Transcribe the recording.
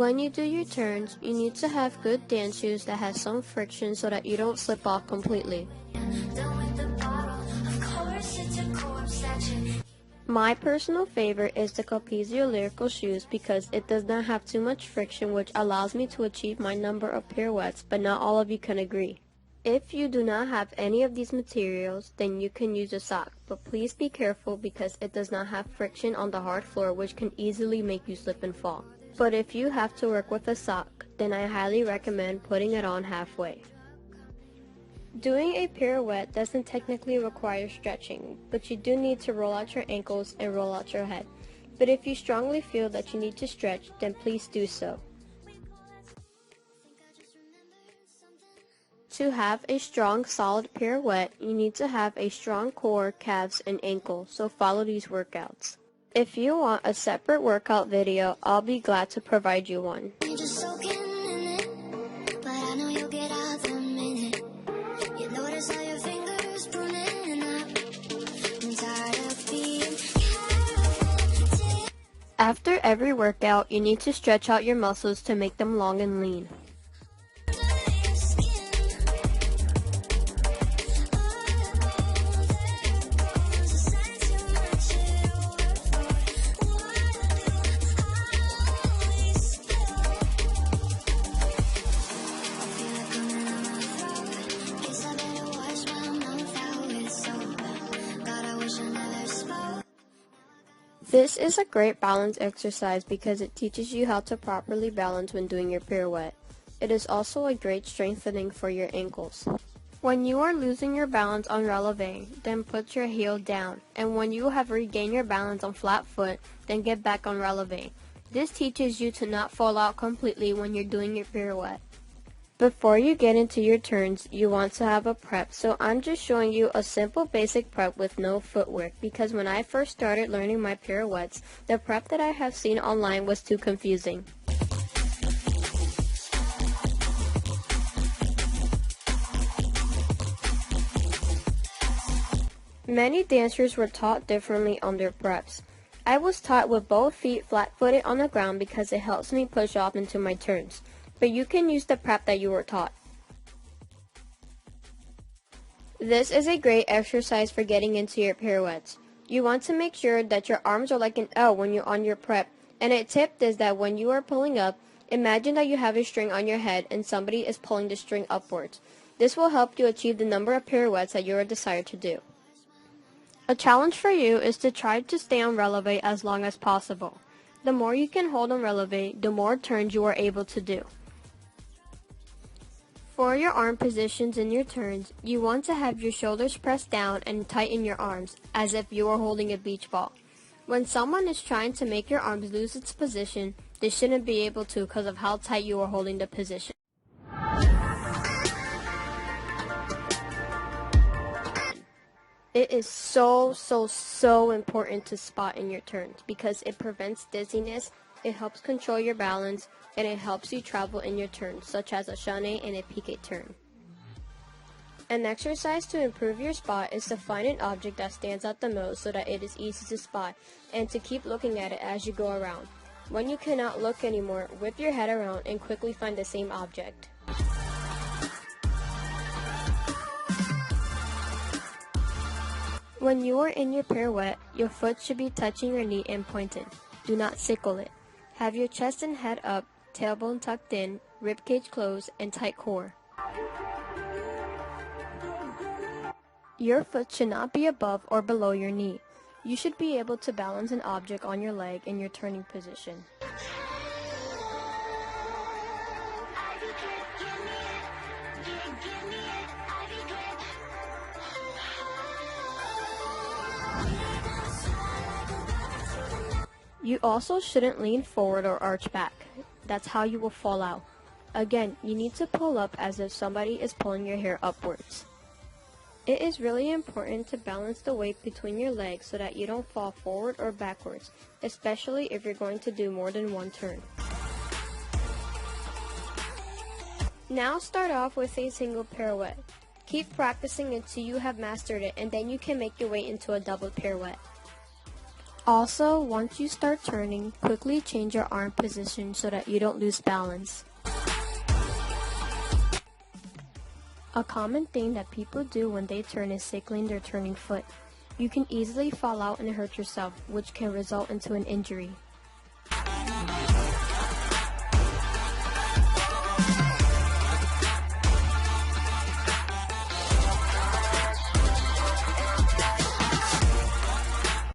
When you do your turns, you need to have good dance shoes that has some friction so that you don't slip off completely. My personal favorite is the calves lyrical shoes because it does not have too much friction, which allows me to achieve my number of pirouettes, but not all of you can agree. If you do not have any of these materials, then you can use a sock, but please be careful because it does not have friction on the hard floor, which can easily make you slip and fall. But if you have to work with a sock, then I highly recommend putting it on halfway. Doing a pirouette doesn't technically require stretching, but you do need to roll out your ankles and roll out your head. But if you strongly feel that you need to stretch, then please do so. To have a strong, solid pirouette, you need to have a strong core, calves, and ankle, so follow these workouts. If you want a separate workout video, I'll be glad to provide you one. After every workout, you need to stretch out your muscles to make them long and lean. This is a great balance exercise because it teaches you how to properly balance when doing your pirouette. It is also a great strengthening for your ankles. When you are losing your balance on releve, then put your heel down, and when you have regained your balance on flat foot, then get back on releve. This teaches you to not fall out completely when you're doing your pirouette. Before you get into your turns, you want to have a prep, so I'm just showing you a simple basic prep with no footwork because when I first started learning my pirouettes, the prep that I have seen online was too confusing. Many dancers were taught differently on their preps. I was taught with both feet flat-footed on the ground because it helps me push off into my turns. But you can use the prep that you were taught. This is a great exercise for getting into your pirouettes. You want to make sure that your arms are like an L when you're on your prep, and a tip is that when you are pulling up, imagine that you have a string on your head and somebody is pulling the string upwards. This will help you achieve the number of pirouettes that you are desired to do. A challenge for you is to try to stay on releve as long as possible. The more you can hold on releve, the more turns you are able to do. For your arm positions in your turns, you want to have your shoulders pressed down and tighten your arms, as if you were holding a beach ball. When someone is trying to make your arms lose its position, they shouldn't be able to because of how tight you are holding the position. It is so important to spot in your turns because it prevents dizziness, it helps control your balance, and it helps you travel in your turns, such as a chaîné and a piqué turn. An exercise to improve your spot is to find an object that stands out the most so that it is easy to spot, and to keep looking at it as you go around. When you cannot look anymore, whip your head around and quickly find the same object. When you are in your pirouette, your foot should be touching your knee and pointed. Do not sickle it. Have your chest and head up, tailbone tucked in, ribcage closed, and tight core. Your foot should not be above or below your knee. You should be able to balance an object on your leg in your turning position. You also shouldn't lean forward or arch back. That's how you will fall out. Again, you need to pull up as if somebody is pulling your hair upwards. It is really important to balance the weight between your legs so that you don't fall forward or backwards, especially if you're going to do more than one turn. Now start off with a single pirouette. Keep practicing until you have mastered it, and then you can make your way into a double pirouette. Also, once you start turning, quickly change your arm position so that you don't lose balance. A common thing that people do when they turn is sickling their turning foot. You can easily fall out and hurt yourself, which can result into an injury.